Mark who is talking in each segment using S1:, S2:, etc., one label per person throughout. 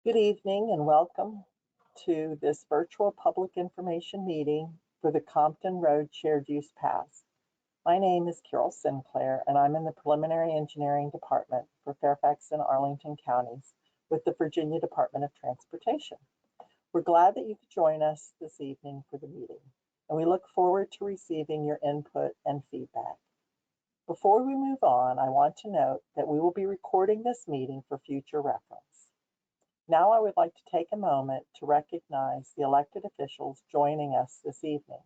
S1: Good evening and welcome to this virtual public information meeting for the Compton Road Shared Use Paths. My name is Carol Sinclair and I'm in the Preliminary Engineering Department for Fairfax and Arlington counties with the Virginia Department of Transportation. We're glad that you could join us this evening for the meeting, and we look forward to receiving your input and feedback. Before we move on, I want to note that we will be recording this meeting for future reference. Now I would like to take a moment to recognize the elected officials joining us this evening.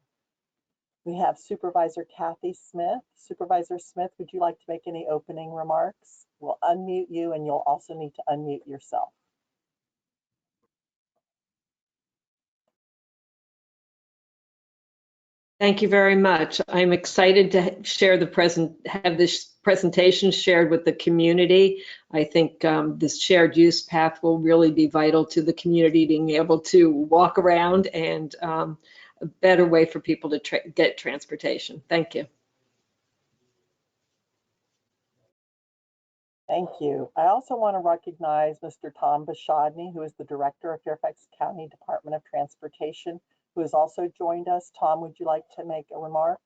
S1: We have Supervisor Kathy Smith. Supervisor Smith, would you like to make any opening remarks? We'll unmute you and you'll also need to unmute yourself.
S2: Thank you very much. I'm excited to share have this presentation shared with the community. I think this shared use path will really be vital to the community being able to walk around and a better way for people to get transportation. Thank you.
S1: Thank you. I also want to recognize Mr. Tom Bashadny, who is the Director of Fairfax County Department of Transportation, who has also joined us. Tom, would you like to make a remark?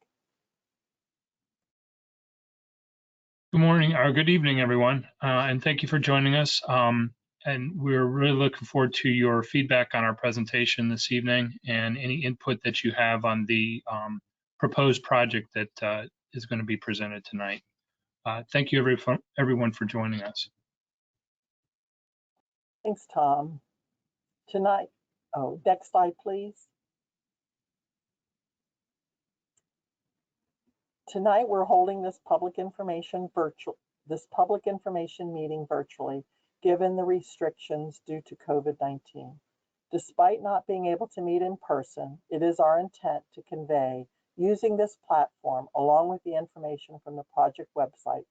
S3: Good morning or good evening, everyone, and thank you for joining us. And we're really looking forward to your feedback on our presentation this evening and any input that you have on the proposed project that is going to be presented tonight. Thank you, everyone, for joining us.
S1: Thanks, Tom. Tonight, next slide, please. Tonight, we're holding this public information meeting virtually, given the restrictions due to COVID-19. Despite not being able to meet in person, it is our intent to convey, using this platform, along with the information from the project website,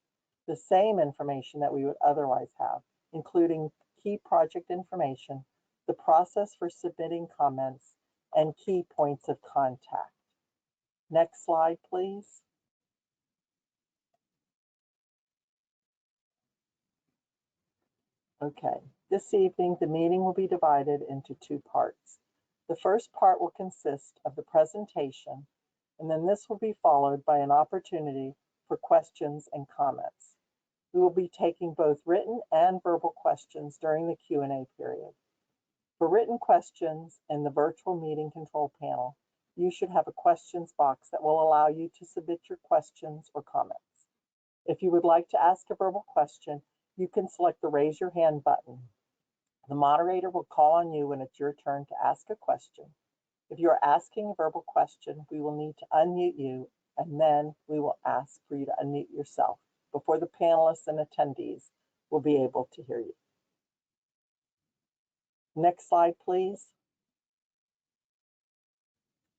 S1: the same information that we would otherwise have, including key project information, the process for submitting comments, and key points of contact. Next slide, please. Okay, this evening the meeting will be divided into two parts. The first part will consist of the presentation, and then this will be followed by an opportunity for questions and comments. We will be taking both written and verbal questions during the Q&A period. For written questions in the virtual meeting control panel, you should have a questions box that will allow you to submit your questions or comments. If you would like to ask a verbal question, you can select the raise your hand button. The moderator will call on you when it's your turn to ask a question. If you are asking a verbal question, we will need to unmute you, and then we will ask for you to unmute yourself before the panelists and attendees will be able to hear you. Next slide, please.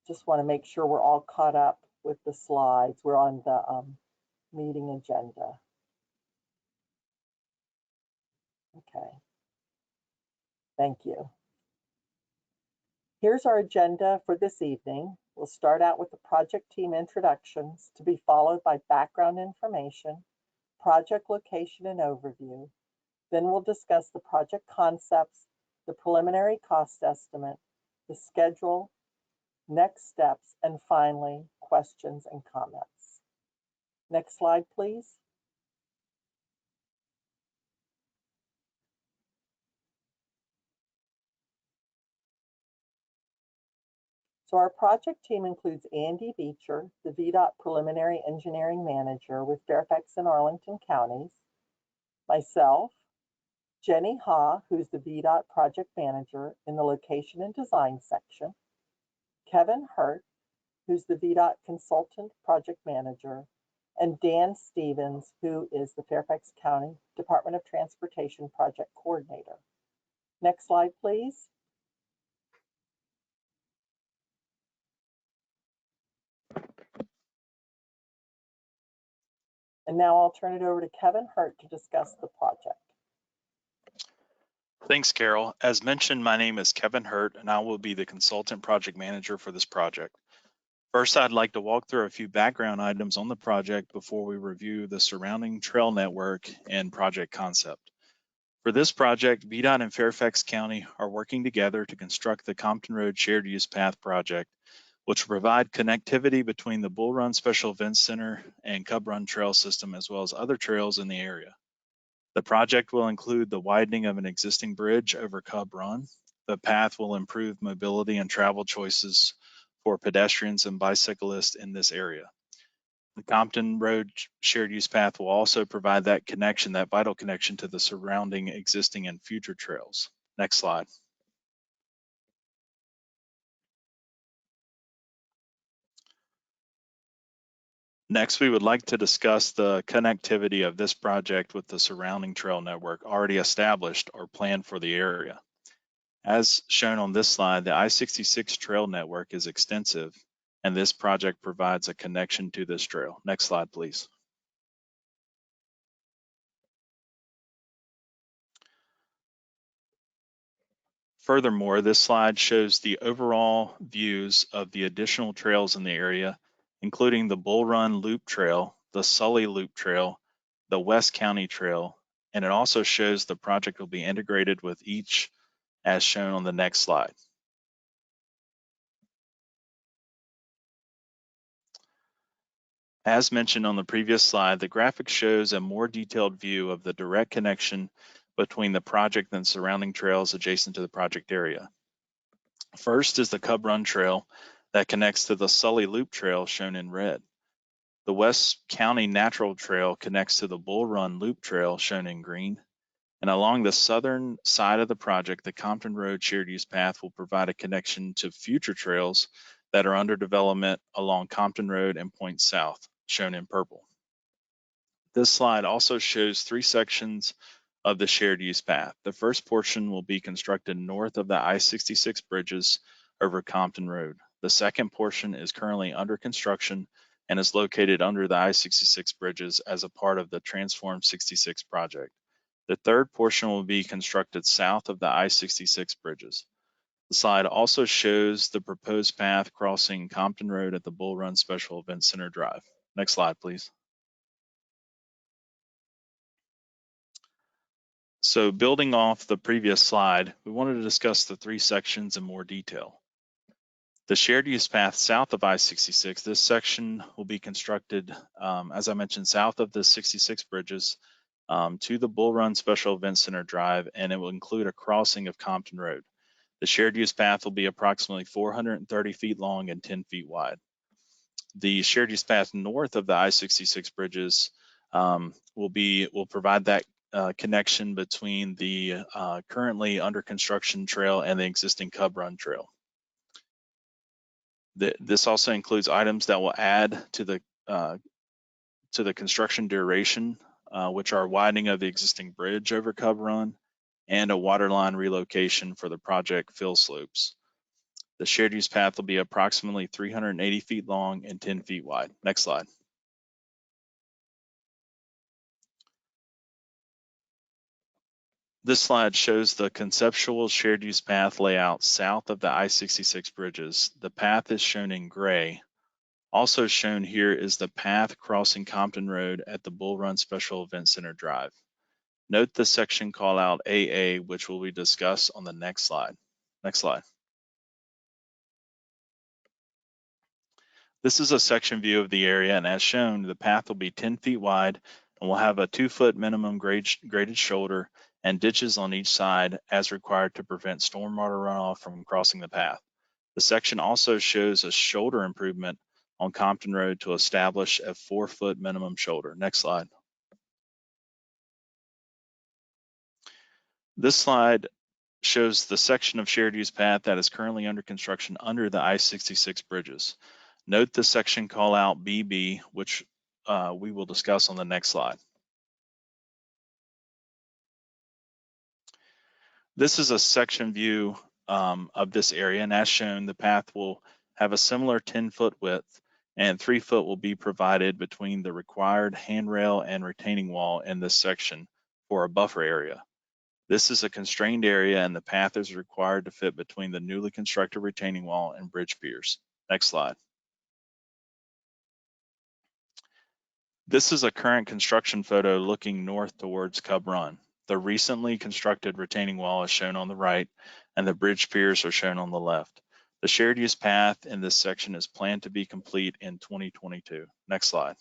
S1: Just want to make sure we're all caught up with the slides. We're on the meeting agenda. Okay, thank you. Here's our agenda for this evening. We'll start out with the project team introductions, to be followed by background information, project location and overview. Then we'll discuss the project concepts, the preliminary cost estimate, the schedule, next steps, and finally, questions and comments. Next slide, please. So our project team includes Andy Beecher, the VDOT Preliminary Engineering Manager with Fairfax and Arlington counties, myself, Jenny Ha, who's the VDOT Project Manager in the Location and Design section, Kevin Hurt, who's the VDOT Consultant Project Manager, and Dan Stevens, who is the Fairfax County Department of Transportation Project Coordinator. Next slide, please. And now I'll turn it over to Kevin Hurt to discuss the project.
S4: Thanks, Carol. As mentioned, my name is Kevin Hurt, and I will be the Consultant Project Manager for this project. First, I'd like to walk through a few background items on the project before we review the surrounding trail network and project concept. For this project, VDOT and Fairfax County are working together to construct the Compton Road Shared Use Path project, which will provide connectivity between the Bull Run Special Events Center and Cub Run Trail system, as well as other trails in the area. The project will include the widening of an existing bridge over Cub Run. The path will improve mobility and travel choices for pedestrians and bicyclists in this area. The Compton Road Shared Use Path will also provide that connection, that vital connection to the surrounding existing and future trails. Next slide. Next, we would like to discuss the connectivity of this project with the surrounding trail network already established or planned for the area. As shown on this slide, the I-66 trail network is extensive, and this project provides a connection to this trail. Next slide, please. Furthermore, this slide shows the overall views of the additional trails in the area, including the Bull Run Loop Trail, the Sully Loop Trail, the West County Trail, and it also shows the project will be integrated with each as shown on the next slide. As mentioned on the previous slide, the graphic shows a more detailed view of the direct connection between the project and surrounding trails adjacent to the project area. First is the Cub Run Trail that connects to the Sully Loop Trail shown in red. The West County Natural Trail connects to the Bull Run Loop Trail shown in green. And along the southern side of the project, the Compton Road Shared Use Path will provide a connection to future trails that are under development along Compton Road and Point South, shown in purple. This slide also shows 3 sections of the shared use path. The first portion will be constructed north of the I-66 bridges over Compton Road. The second portion is currently under construction and is located under the I-66 bridges as a part of the Transform 66 project. The third portion will be constructed south of the I-66 bridges. The slide also shows the proposed path crossing Compton Road at the Bull Run Special Events Center Drive. Next slide, please. So building off the previous slide, we wanted to discuss the 3 sections in more detail. The shared use path south of I-66, this section will be constructed, as I mentioned, south of the 66 bridges to the Bull Run Special Events Center Drive, and it will include a crossing of Compton Road. The shared use path will be approximately 430 feet long and 10 feet wide. The shared use path north of the I-66 bridges will provide that connection between the currently under construction trail and the existing Cub Run Trail. This also includes items that will add to the construction duration, which are widening of the existing bridge over Cub Run and a waterline relocation for the project fill slopes. The shared use path will be approximately 380 feet long and 10 feet wide. Next slide. This slide shows the conceptual shared use path layout south of the I-66 bridges. The path is shown in gray. Also shown here is the path crossing Compton Road at the Bull Run Special Event Center Drive. Note the section call out AA, which will be discussed on the next slide. Next slide. This is a section view of the area, and as shown, the path will be 10 feet wide and will have a 2-foot minimum graded shoulder and ditches on each side as required to prevent stormwater runoff from crossing the path. The section also shows a shoulder improvement on Compton Road to establish a 4-foot minimum shoulder. Next slide. This slide shows the section of shared use path that is currently under construction under the I-66 bridges. Note the section call out BB, which we will discuss on the next slide. This is a section view of this area, and as shown, the path will have a similar 10-foot width, and 3 foot will be provided between the required handrail and retaining wall in this section for a buffer area. This is a constrained area, and the path is required to fit between the newly constructed retaining wall and bridge piers. Next slide. This is a current construction photo looking north towards Cub Run. The recently constructed retaining wall is shown on the right, and the bridge piers are shown on the left. The shared use path in this section is planned to be complete in 2022. Next slide.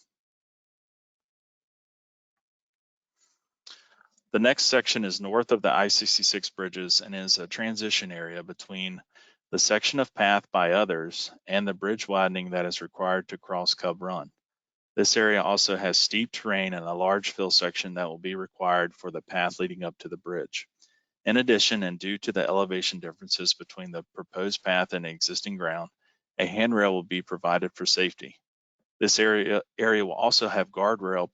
S4: The next section is north of the I-66 bridges and is a transition area between the section of path by others and the bridge widening that is required to cross Cub Run. This area also has steep terrain and a large fill section that will be required for the path leading up to the bridge. In addition, and due to the elevation differences between the proposed path and existing ground, a handrail will be provided for safety. This area will also have guardrail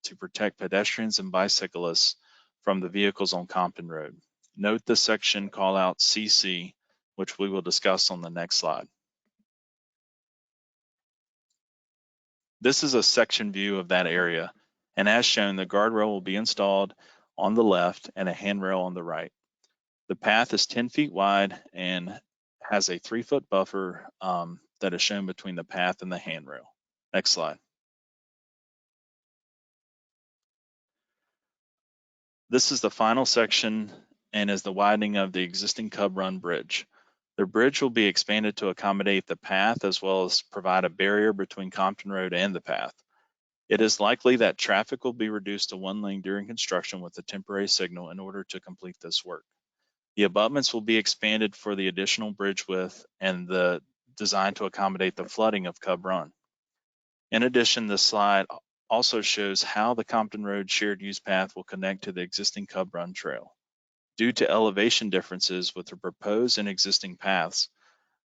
S4: to protect pedestrians and bicyclists from the vehicles on Compton Road. Note the section call out CC, which we will discuss on the next slide. This is a section view of that area, and as shown, the guardrail will be installed on the left and a handrail on the right. The path is 10 feet wide and has a 3-foot buffer that is shown between the path and the handrail. Next slide. This is the final section and is the widening of the existing Cub Run bridge. The bridge will be expanded to accommodate the path as well as provide a barrier between Compton Road and the path. It is likely that traffic will be reduced to 1 lane during construction with a temporary signal in order to complete this work. The abutments will be expanded for the additional bridge width and the design to accommodate the flooding of Cub Run. In addition, this slide also shows how the Compton Road shared use path will connect to the existing Cub Run Trail. Due to elevation differences with the proposed and existing paths,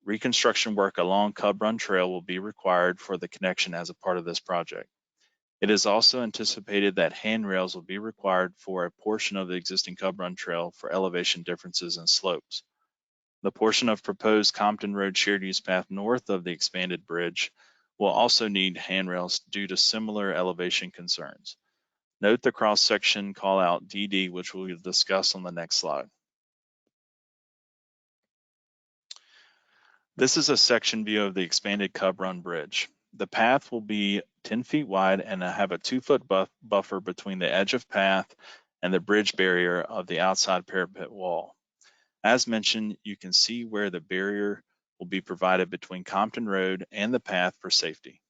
S4: reconstruction work along Cub Run Trail will be required for the connection as a part of this project. It is also anticipated that handrails will be required for a portion of the existing Cub Run Trail for elevation differences and slopes. The portion of proposed Compton Road shared use path north of the expanded bridge will also need handrails due to similar elevation concerns. Note the cross-section call out DD, which we will discuss on the next slide. This is a section view of the expanded Cub Run bridge. The path will be 10 feet wide and have a 2-foot buffer between the edge of path and the bridge barrier of the outside parapet wall. As mentioned, you can see where the barrier will be provided between Compton Road and the path for safety.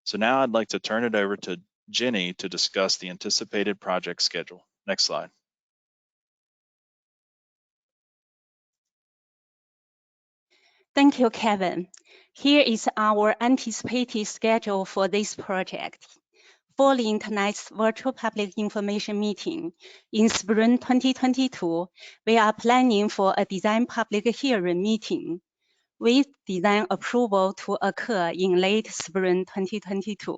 S4: So now I'd like to turn it over to Jenny to discuss the anticipated project schedule. Next slide.
S5: Thank you, Kevin. Here is our anticipated schedule for this project. Following tonight's virtual public information meeting, in spring 2022, we are planning for a design public hearing meeting with design approval to occur in late spring 2022.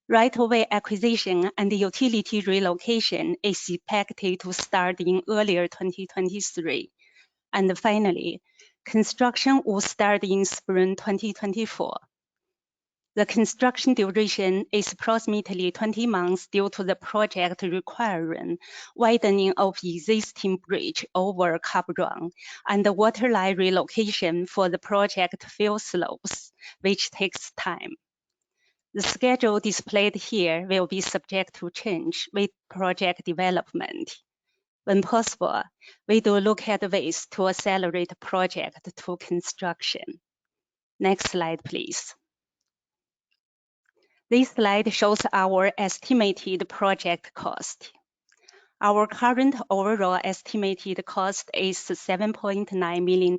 S5: Right-of-way acquisition and utility relocation is expected to start in earlier 2023. And finally, construction will start in spring 2024. The construction duration is approximately 20 months due to the project requiring widening of existing bridge over Cub Run and the waterline relocation for the project fill slopes, which takes time. The schedule displayed here will be subject to change with project development. When possible, we do look at ways to accelerate the project to construction. Next slide, please. This slide shows our estimated project cost. Our current overall estimated cost is $7.9 million,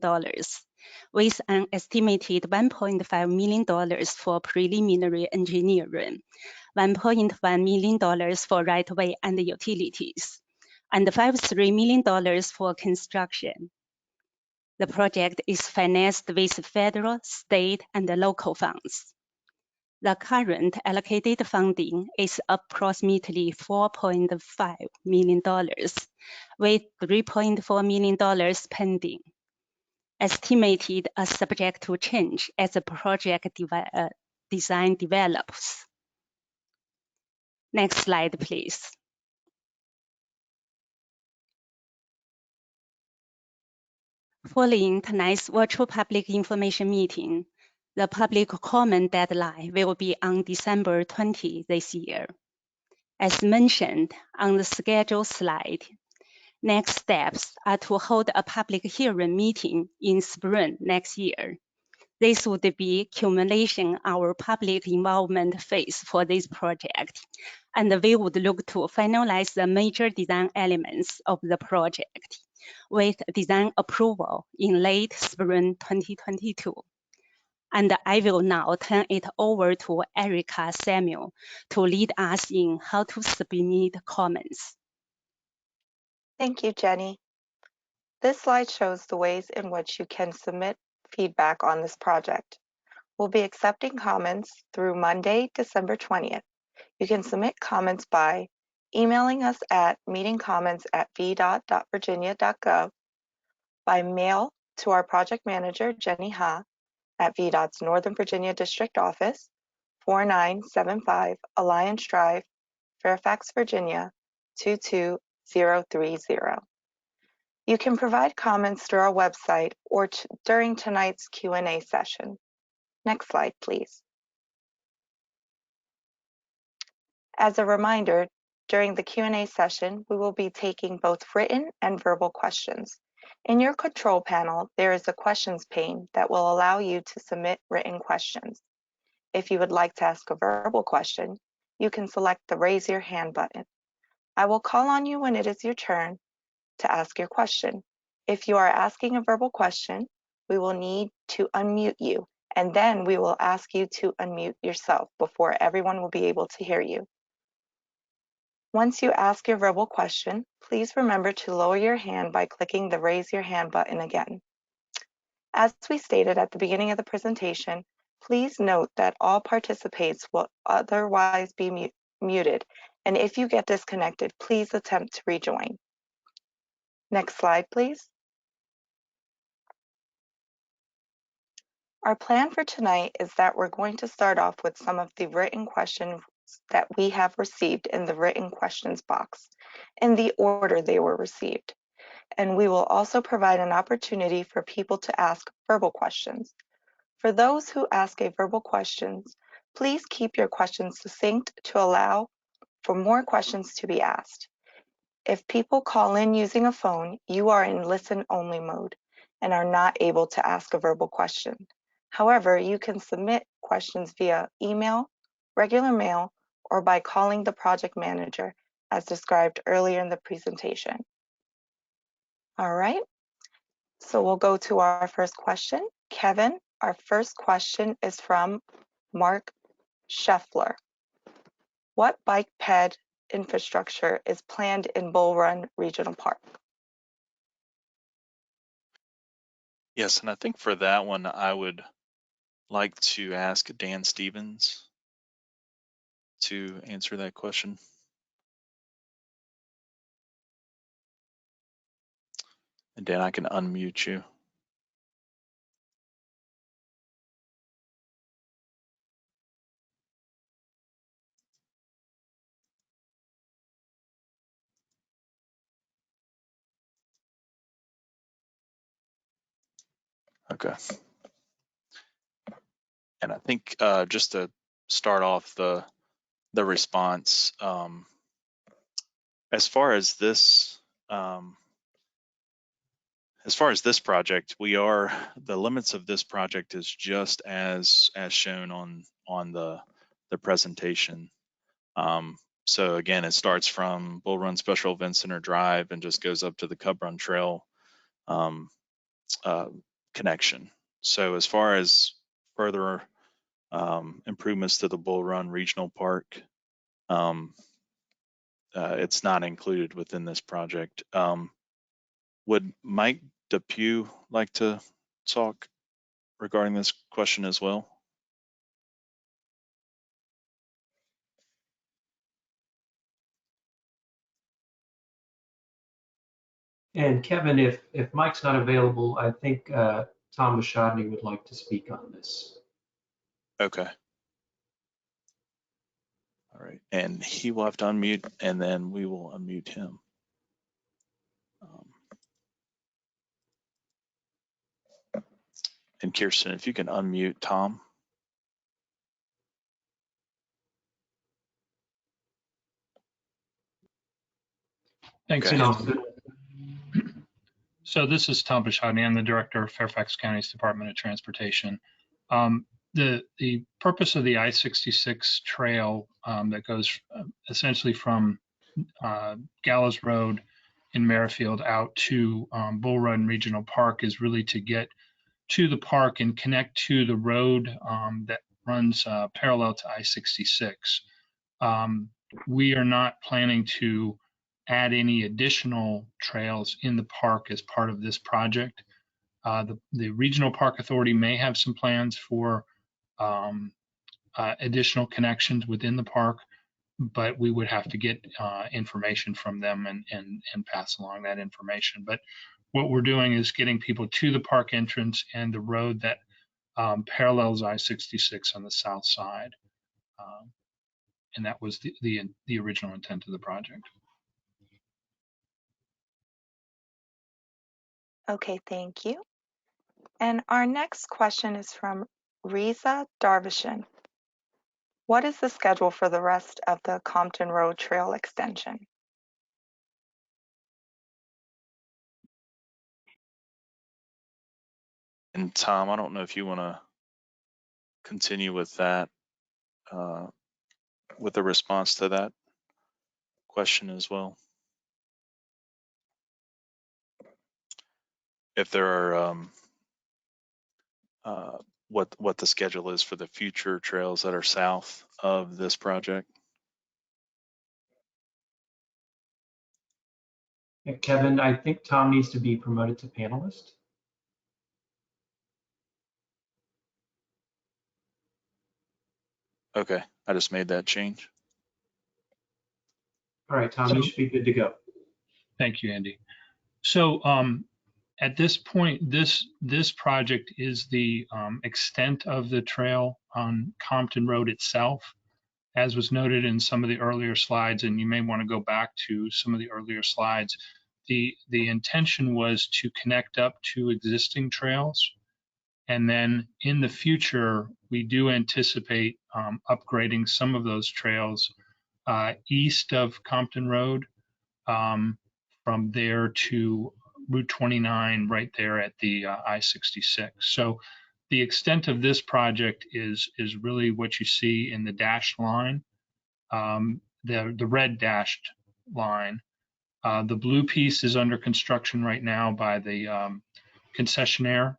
S5: with an estimated $1.5 million for preliminary engineering, $1.1 million for right-of-way and utilities, and $5.3 million for construction. The project is financed with federal, state, and local funds. The current allocated funding is approximately $4.5 million, with $3.4 million pending, estimated as subject to change as the project design develops. Next slide, please. Following tonight's virtual public information meeting, the public comment deadline will be on December 20 this year. as mentioned on the schedule slide. Next steps are to hold a public hearing meeting in spring next year. This would be culmination our public involvement phase for this project, and we would look to finalize the major design elements of the project with design approval in late spring 2022. And I will now turn it over to Erica Samuel to lead us in how to submit comments.
S6: Thank you, Jenny. This slide shows the ways in which you can submit feedback on this project. We'll be accepting comments through Monday, December 20th. You can submit comments by emailing us at meetingcomments@vdot.virginia.gov, by mail to our project manager, Jenny Ha, at VDOT's Northern Virginia District Office, 4975 Alliance Drive, Fairfax, Virginia, 22030. You can provide comments through our website or during tonight's Q&A session. Next slide, please. As a reminder, during the Q&A session, we will be taking both written and verbal questions. In your control panel, there is a questions pane that will allow you to submit written questions. If you would like to ask a verbal question, you can select the raise your hand button. I will call on you when it is your turn to ask your question. If you are asking a verbal question, we will need to unmute you, and then we will ask you to unmute yourself before everyone will be able to hear you. Once you ask your verbal question, please remember to lower your hand by clicking the raise your hand button again. As we stated at the beginning of the presentation, please note that all participants will otherwise be muted, and if you get disconnected, please attempt to rejoin. Next slide, please. Our plan for tonight is that we're going to start off with some of the written questions that we have received in the written questions box in the order they were received. And we will also provide an opportunity for people to ask verbal questions. For those who ask a verbal questions, please keep your questions succinct to allow for more questions to be asked. If people call in using a phone, you are in listen-only mode and are not able to ask a verbal question. However, you can submit questions via email, regular mail, or by calling the project manager as described earlier in the presentation. All right, so we'll go to our first question. Kevin, our first question is from Mark Scheffler. What bike ped infrastructure is planned in Bull Run Regional Park?
S4: Yes, and I think for that one, I would like to ask Dan Stevens to answer that question. And Dan, I can unmute you. Okay. And I think just to start off the response, as far as this project, the limits of this project is just as shown on the presentation. So again, it starts from Bull Run Special Event Center Drive and just goes up to the Cub Run Trail connection. So as far as further improvements to the Bull Run Regional Park, it's not included within this project. Would Mike Depew like to talk regarding this question as well?
S7: And Kevin, if Mike's not available, I think Tom Mashadney would like to speak on this.
S4: Okay. All right, and he will have to unmute, and then we will unmute him. And Kirsten, if you can unmute Tom.
S3: Thanks,
S4: Okay.
S7: Sounds
S3: Kevin.
S7: good.
S3: So this is Tom Bashadny. I'm the Director of Fairfax County's Department of Transportation. The purpose of the I-66 trail that goes essentially from Gallows Road in Merrifield out to Bull Run Regional Park is really to get to the park and connect to the road that runs parallel to I-66. We are not planning to add any additional trails in the park as part of this project. The Regional Park Authority may have some plans for additional connections within the park, but we would have to get information from them and pass along that information. But what we're doing is getting people to the park entrance and the road that parallels I-66 on the south side. And that was the original intent of the project.
S6: Okay, thank you. And our next question is from Riza Darvishan. What is the schedule for the rest of the Compton Road Trail extension?
S4: And Tom, I don't know if you want to continue with that, with a response to that question as well. If there are what the schedule is for the future trails that are south of this project.
S7: Yeah, Kevin, I think Tom needs to be promoted to panelist.
S4: Okay, I just made that change.
S7: All right, Tom, you should be good to go.
S3: Thank you, Andy. So at this point, this project is the extent of the trail on Compton Road itself, as was noted in some of the earlier slides, and you may want to go back to some of the earlier slides. The intention was to connect up to existing trails, and then in the future, we do anticipate upgrading some of those trails east of Compton Road, from there to Route 29 right there at the I-66. So the extent of this project is really what you see in the dashed line, the red dashed line. The blue piece is under construction right now by the concessionaire,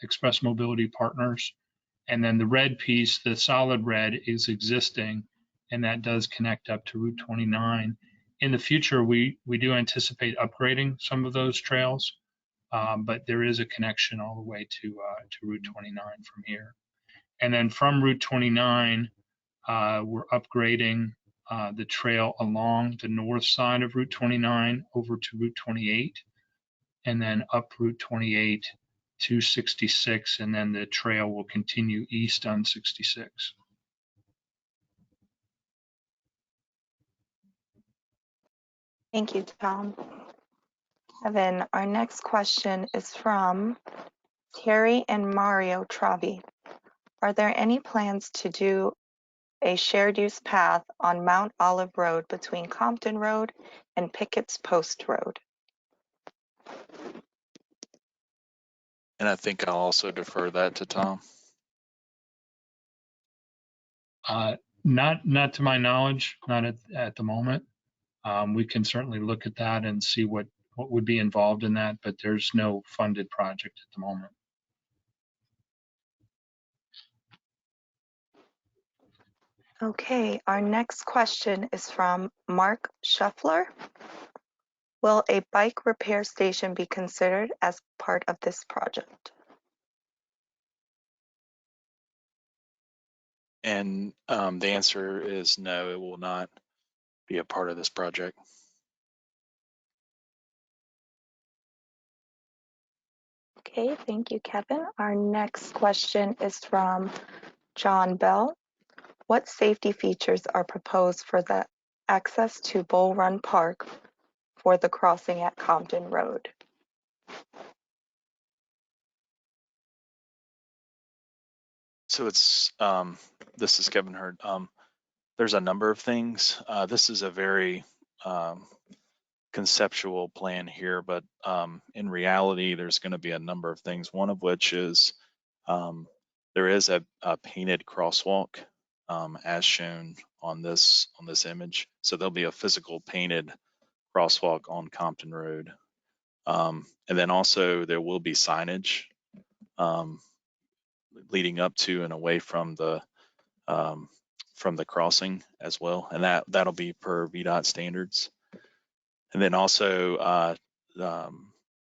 S3: Express Mobility Partners. And then the red piece, the solid red, is existing, and that does connect up to Route 29. In the future, we do anticipate upgrading some of those trails, but there is a connection all the way to Route 29 from here. And then from Route 29, we're upgrading the trail along the north side of Route 29 over to Route 28, and then up Route 28 to 66, and then the trail will continue east on 66.
S6: Thank you, Tom. Kevin, our next question is from Terry and Mario Travi. Are there any plans to do a shared use path on Mount Olive Road between Compton Road and Pickett's Post Road?
S4: And I think I'll also defer that to Tom.
S3: Not to my knowledge, not at the moment. We can certainly look at that and see what would be involved in that, but there's no funded project at the moment.
S6: Okay, our next question is from Mark Shuffler. Will a bike repair station be considered as part of this project?
S4: And the answer is no, it will not be a part of this project.
S6: Okay, thank you, Kevin. Our next question is from John Bell. What safety features are proposed for the access to Bull Run Park for the crossing at Compton Road?
S4: So it's, this is Kevin Hurd. There's a number of things. This is a very conceptual plan here, but in reality, there's going to be a number of things. One of which is there is a painted crosswalk as shown on this image. So there'll be a physical painted crosswalk on Compton Road, and then also there will be signage leading up to and away from the crossing as well, and that'll be per VDOT standards. And then also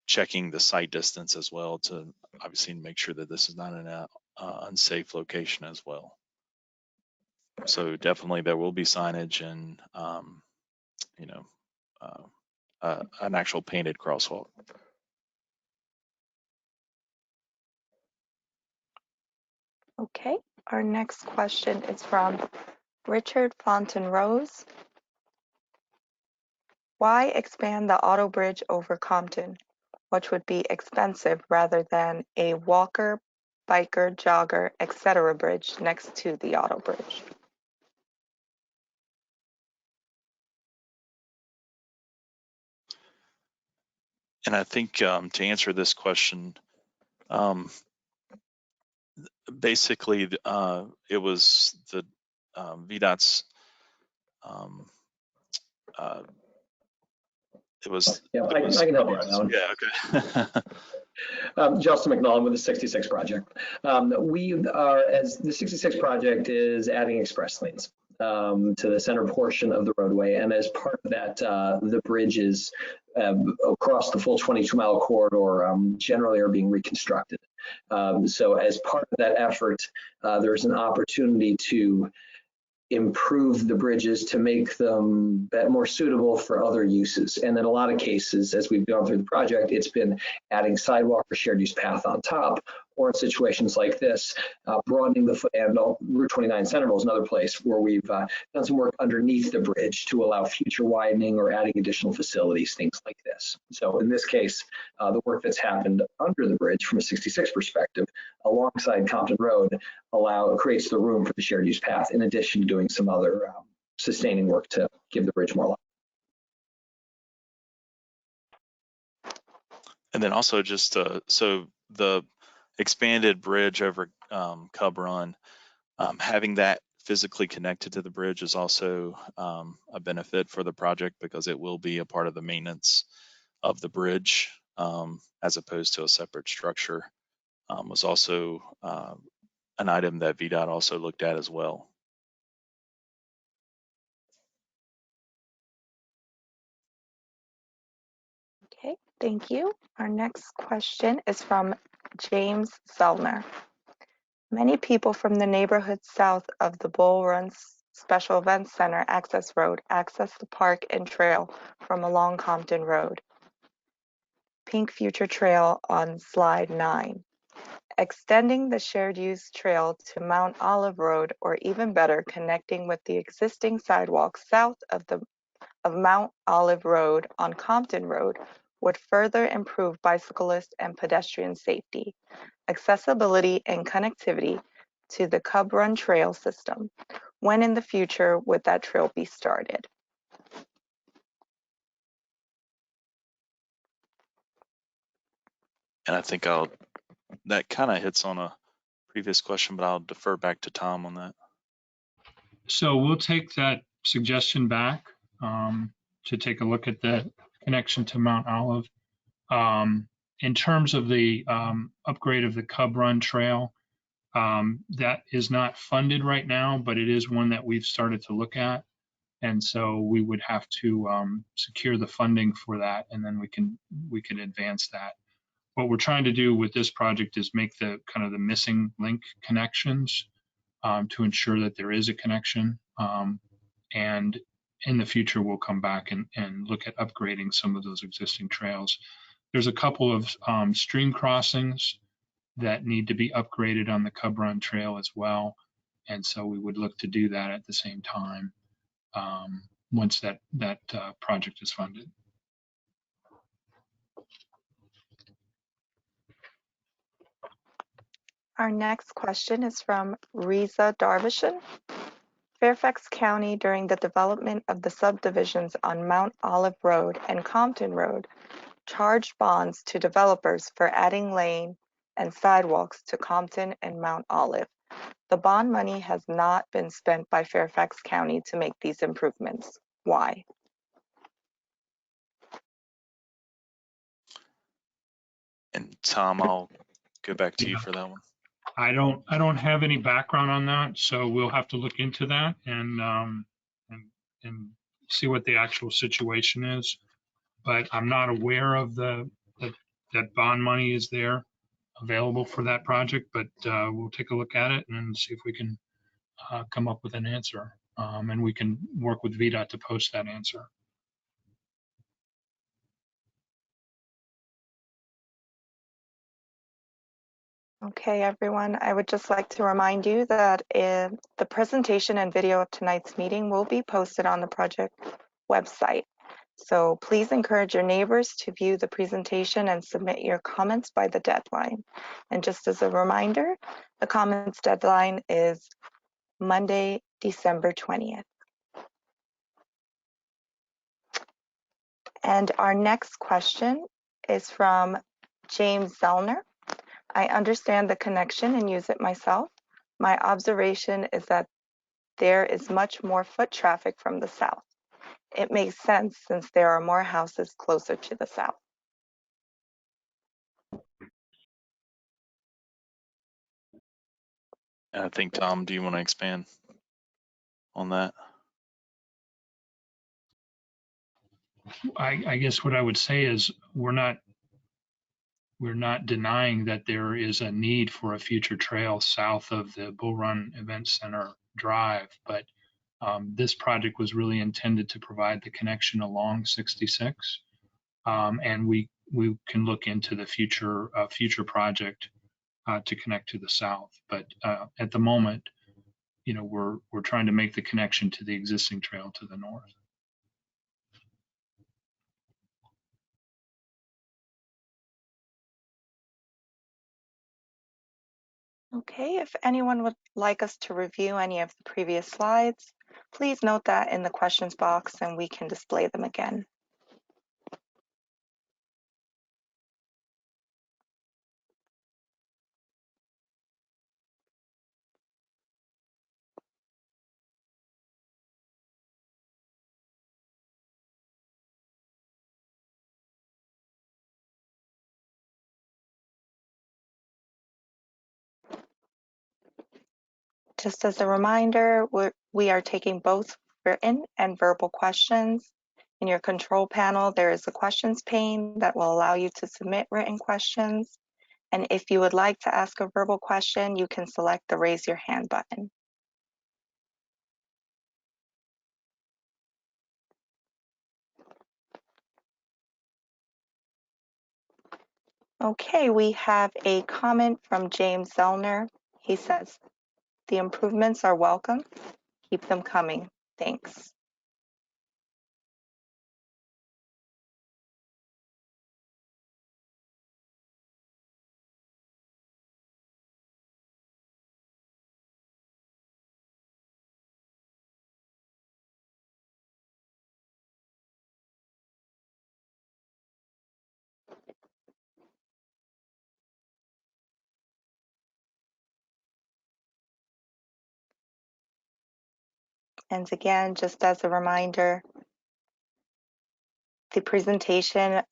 S4: checking the site distance as well to obviously make sure that this is not an unsafe location as well. So definitely there will be signage and an actual painted crosswalk.
S6: Okay, our next question is from Richard Fontaine Rose. Why expand the auto bridge over Compton, which would be expensive, rather than a walker, biker, jogger, etc. bridge next to the auto bridge?
S4: And I think to answer this question, basically it was the VDOT's it was.
S8: Yeah, I can help you out, Alan.
S4: Yeah, okay.
S8: Justin McNullen with the 66 project. We are, as the 66 project is adding express lanes to the center portion of the roadway, and as part of that, the bridges across the full 22-mile corridor generally are being reconstructed. So as part of that effort, there's an opportunity to improve the bridges to make them more suitable for other uses. And in a lot of cases, as we've gone through the project, it's been adding sidewalk or shared use path on top, or in situations like this, broadening the foot. And Route 29 Centerville is another place where we've done some work underneath the bridge to allow future widening or adding additional facilities, things like this. So in this case, the work that's happened under the bridge from a 66 perspective alongside Compton Road creates the room for the shared use path, in addition to doing some other sustaining work to give the bridge more life.
S4: And then also just so the expanded bridge over Cub Run, having that physically connected to the bridge is also a benefit for the project, because it will be a part of the maintenance of the bridge as opposed to a separate structure. Was also an item that VDOT also looked at as well.
S6: Okay, thank you. Our next question is from James Zellner. Many people from the neighborhood south of the Bull Run Special Events Center access road access the park and trail from along Compton Road. Pink Future Trail on slide 9. Extending the shared use trail to Mount Olive Road, or even better, connecting with the existing sidewalk south of Mount Olive Road on Compton Road, would further improve bicyclist and pedestrian safety, accessibility, and connectivity to the Cub Run Trail system. When in the future would that trail be started?
S4: And I think that kind of hits on a previous question, but I'll defer back to Tom on that.
S3: So we'll take that suggestion back to take a look at the connection to Mount Olive. In terms of the upgrade of the Cub Run Trail, that is not funded right now, but it is one that we've started to look at. And so we would have to secure the funding for that, and then we can advance that. What we're trying to do with this project is make the kind of the missing link connections to ensure that there is a connection. And in the future, we'll come back and look at upgrading some of those existing trails. There's a couple of stream crossings that need to be upgraded on the Cub Run Trail as well. And so we would look to do that at the same time once that project is funded.
S6: Our next question is from Riza Darvishan. Fairfax County, during the development of the subdivisions on Mount Olive Road and Compton Road, charged bonds to developers for adding lane and sidewalks to Compton and Mount Olive. The bond money has not been spent by Fairfax County to make these improvements. Why?
S4: And Tom, I'll go back to you for that one.
S3: I don't have any background on that, so we'll have to look into that and see what the actual situation is. But I'm not aware of that bond money is there available for that project, but we'll take a look at it and see if we can come up with an answer. And we can work with VDOT to post that answer.
S6: Okay, everyone, I would just like to remind you that the presentation and video of tonight's meeting will be posted on the project website. So please encourage your neighbors to view the presentation and submit your comments by the deadline. And just as a reminder, the comments deadline is Monday, December 20th. And our next question is from James Zellner. I understand the connection and use it myself. My observation is that there is much more foot traffic from the south. It makes sense since there are more houses closer to the south.
S4: I think, Tom, do you want to expand on that?
S3: I guess what I would say is we're not denying that there is a need for a future trail south of the Bull Run Event Center Drive, but this project was really intended to provide the connection along 66, and we can look into the future project to connect to the south. But at the moment, you know, we're trying to make the connection to the existing trail to the north.
S6: Okay, if anyone would like us to review any of the previous slides, please note that in the questions box and we can display them again. Just as a reminder, we are taking both written and verbal questions. In your control panel, there is a questions pane that will allow you to submit written questions. And if you would like to ask a verbal question, you can select the raise your hand button. Okay, we have a comment from James Zellner. He says, the improvements are welcome. Keep them coming. Thanks. And again, just as a reminder, the presentation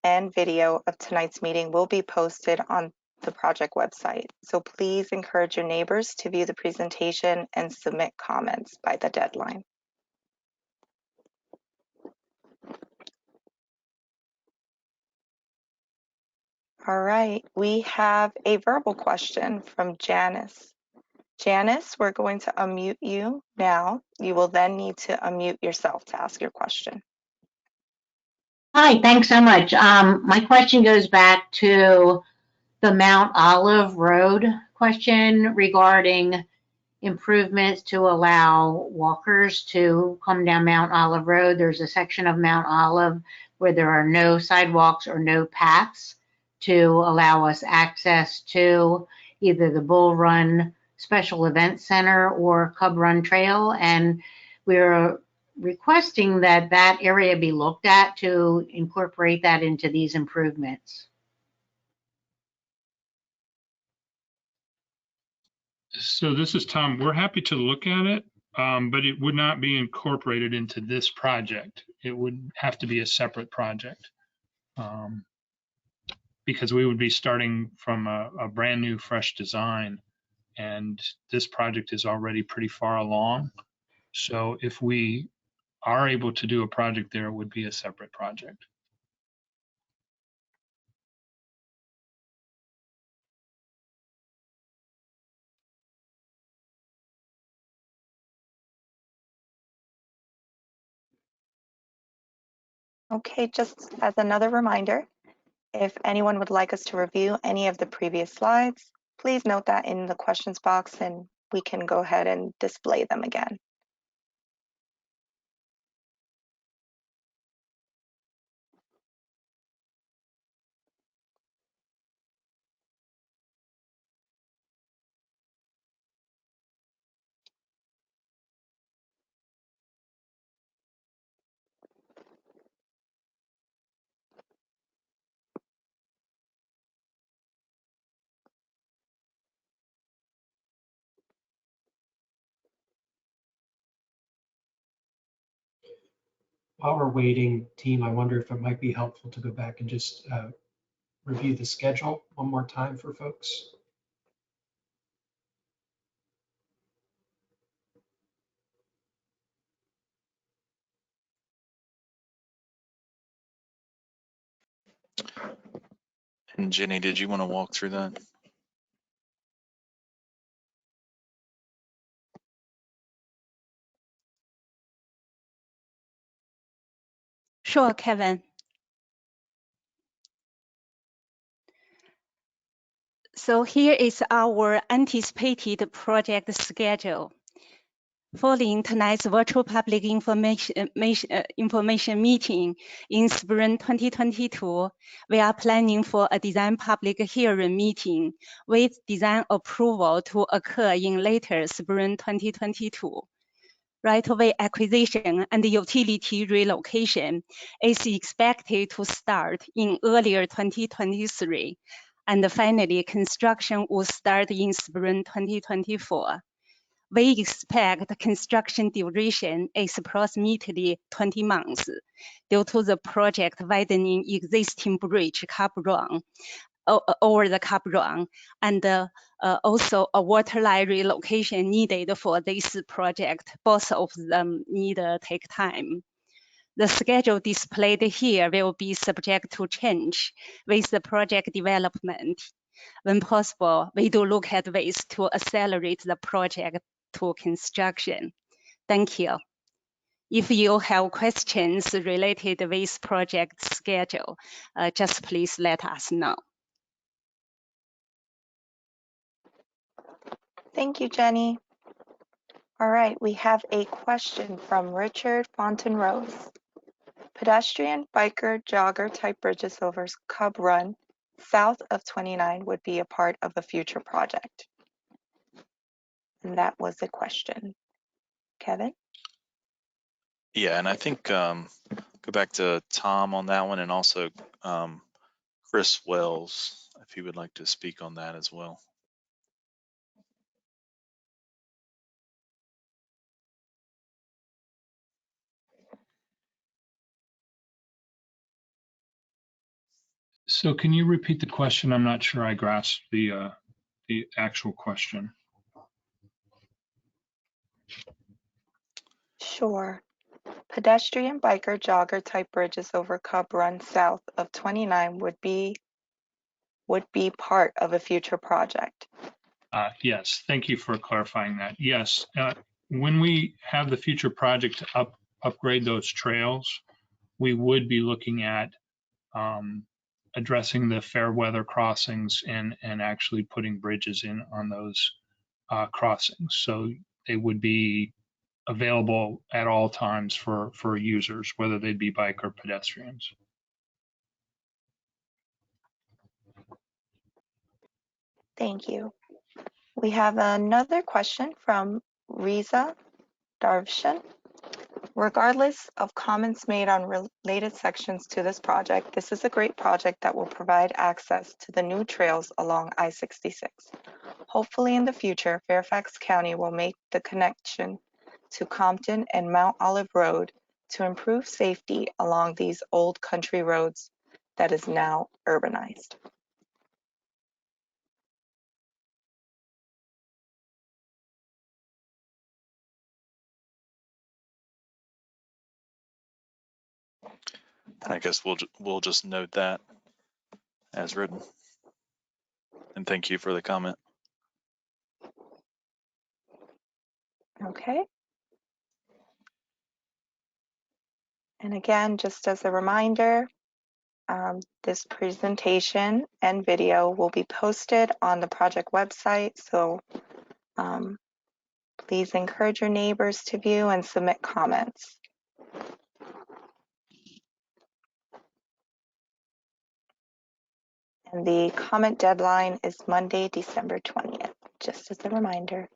S6: and video of tonight's meeting will be posted on the project website. So please encourage your neighbors to view the presentation and submit comments by the deadline. All right, we have a verbal question from Janice. Janice, we're going to unmute you now. You will then need to unmute yourself to ask your question.
S9: Hi, thanks so much. My question goes back to the Mount Olive Road question regarding improvements to allow walkers to come down Mount Olive Road. There's a section of Mount Olive where there are no sidewalks or no paths to allow us access to either the Bull Run Special Event Center or Cub Run Trail. And we're requesting that that area be looked at to incorporate that into these improvements.
S3: So this is Tom. We're happy to look at it, but it would not be incorporated into this project. It would have to be a separate project because we would be starting from a brand new, fresh design, and this project is already pretty far along. So if we are able to do a project there, it would be a separate project.
S6: Okay, just as another reminder, if anyone would like us to review any of the previous slides, please note that in the questions box and we can go ahead and display them again.
S7: While we're waiting, team, I wonder if it might be helpful to go back and just review the schedule one more time for folks.
S4: And Jenny, did you want to walk through that?
S5: Sure, Kevin. So here is our anticipated project schedule. Following tonight's virtual public information meeting in spring 2022, we are planning for a design public hearing meeting with design approval to occur in later spring 2022. Right-of-way acquisition and utility relocation is expected to start in earlier 2023, and finally, construction will start in spring 2024. We expect construction duration is approximately 20 months due to the project widening existing bridge Cub Run over the Cub Run, and also a water line relocation needed for this project. Both of them need to take time. The schedule displayed here will be subject to change with the project development. When possible, we do look at ways to accelerate the project to construction. Thank you. If you have questions related with project schedule, just please let us know.
S6: Thank you, Jenny. All right, we have a question from Richard Compton Road. Pedestrian, biker, jogger type bridges over Cub Run south of 29 would be a part of a future project. And that was the question. Kevin?
S4: Yeah, and I think go back to Tom on that one, and also Chris Wells, if he would like to speak on that as well.
S3: So can you repeat the question? I'm not sure I grasped the actual question.
S6: Sure. Pedestrian, biker, jogger type bridges over Cub Run south of 29 would be part of a future project.
S3: Yes, thank you for clarifying that. Yes, when we have the future project to upgrade those trails, we would be looking at addressing the fair weather crossings and actually putting bridges in on those crossings. So they would be available at all times for users, whether they be bike or pedestrians.
S6: Thank you. We have another question from Riza Darvishan. Regardless of comments made on related sections to this project, this is a great project that will provide access to the new trails along I-66. Hopefully in the future, Fairfax County will make the connection to Compton and Mount Olive Road to improve safety along these old country roads that is now urbanized.
S4: I guess we'll just note that as written. And thank you for the comment.
S6: Okay. And again, just as a reminder, this presentation and video will be posted on the project website. So please encourage your neighbors to view and submit comments. And the comment deadline is Monday, December 20th, just as a reminder.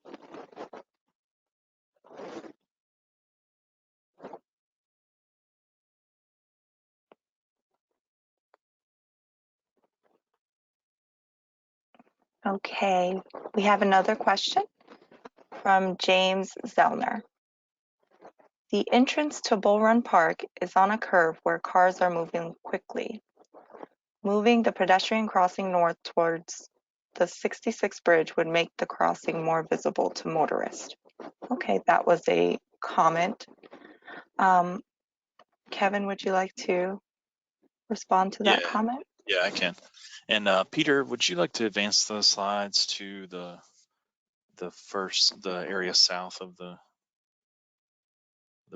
S6: Okay, we have another question from James Zellner. The entrance to Bull Run Park is on a curve where cars are moving quickly. Moving the pedestrian crossing north towards the 66 bridge would make the crossing more visible to motorists. Okay, that was a comment. Kevin, would you like to respond to that comment?
S4: Yeah, I can. And Peter, would you like to advance the slides to the area south of the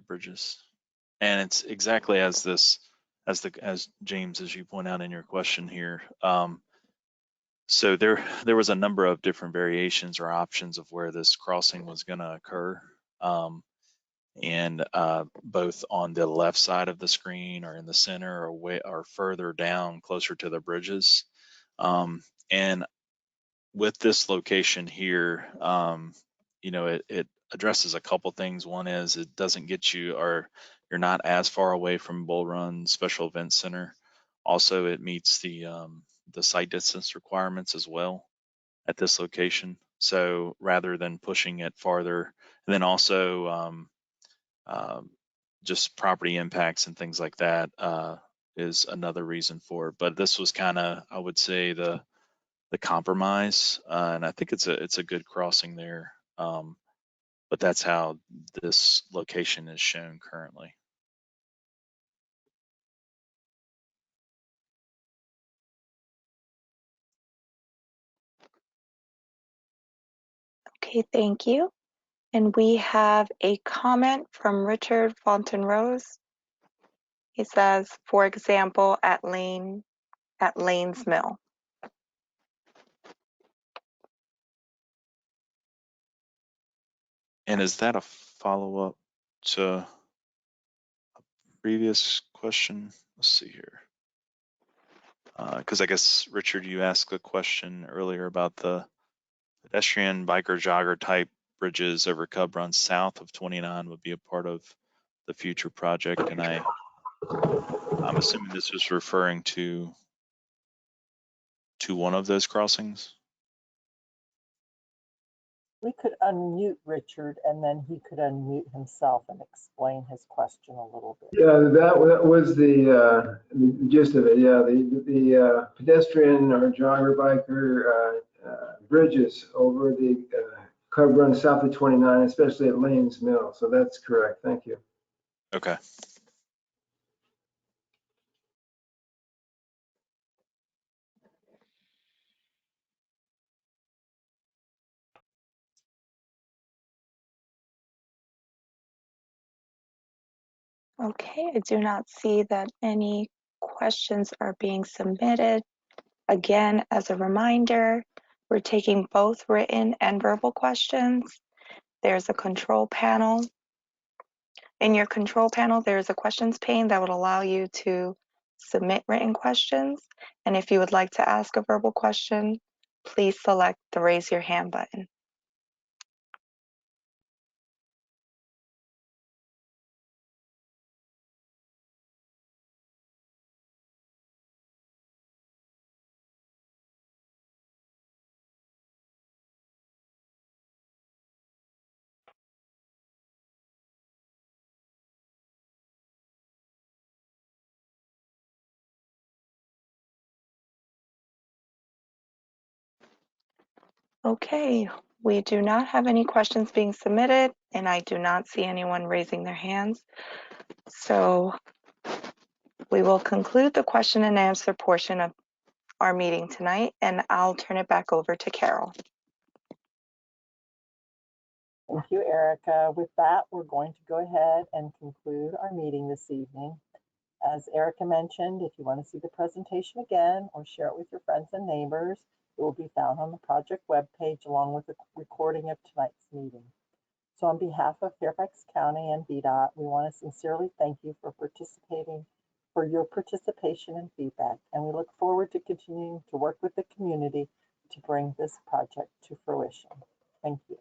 S4: bridges? And it's exactly as James, as you point out in your question here. So there was a number of different variations or options of where this crossing was going to occur. And both on the left side of the screen or in the center or further down closer to the bridges. And with this location here, it addresses a couple things. One is it doesn't get you, or you're not as far away from Bull Run Special Event Center. Also, it meets the site distance requirements as well at this location. So rather than pushing it farther, and then also just property impacts and things like that is another reason for it. But this was kind of, I would say, the compromise, and I think it's a good crossing there. But that's how this location is shown currently.
S6: Okay, thank you. And we have a comment from Richard Fontaine Rose. He says, for example, at Lane's Mill.
S4: And is that a follow-up to a previous question? Let's see here. Because I guess, Richard, you asked a question earlier about the pedestrian, biker, jogger type bridges over Cub Run south of 29 would be a part of the future project. And I'm assuming this was referring to one of those crossings.
S1: We could unmute Richard and then he could unmute himself and explain his question a little bit.
S10: Yeah, that was the gist of it. Yeah, the pedestrian or jogger biker bridges over the Cub Run south of 29, especially at Lane's Mill. So that's correct. Thank you.
S4: Okay.
S6: Okay, I do not see that any questions are being submitted. Again, as a reminder, we're taking both written and verbal questions. There's a control panel. In your control panel, there's a questions pane that would allow you to submit written questions. And if you would like to ask a verbal question, please select the raise your hand button. Okay, we do not have any questions being submitted, and I do not see anyone raising their hands. So we will conclude the question and answer portion of our meeting tonight, and I'll turn it back over to Carol.
S1: Thank you, Erica. With that, we're going to go ahead and conclude our meeting this evening. As Erica mentioned, if you want to see the presentation again or share it with your friends and neighbors, it will be found on the project webpage along with a recording of tonight's meeting. So on behalf of Fairfax County and VDOT, we want to sincerely thank you for your participation and feedback, and we look forward to continuing to work with the community to bring this project to fruition. Thank you.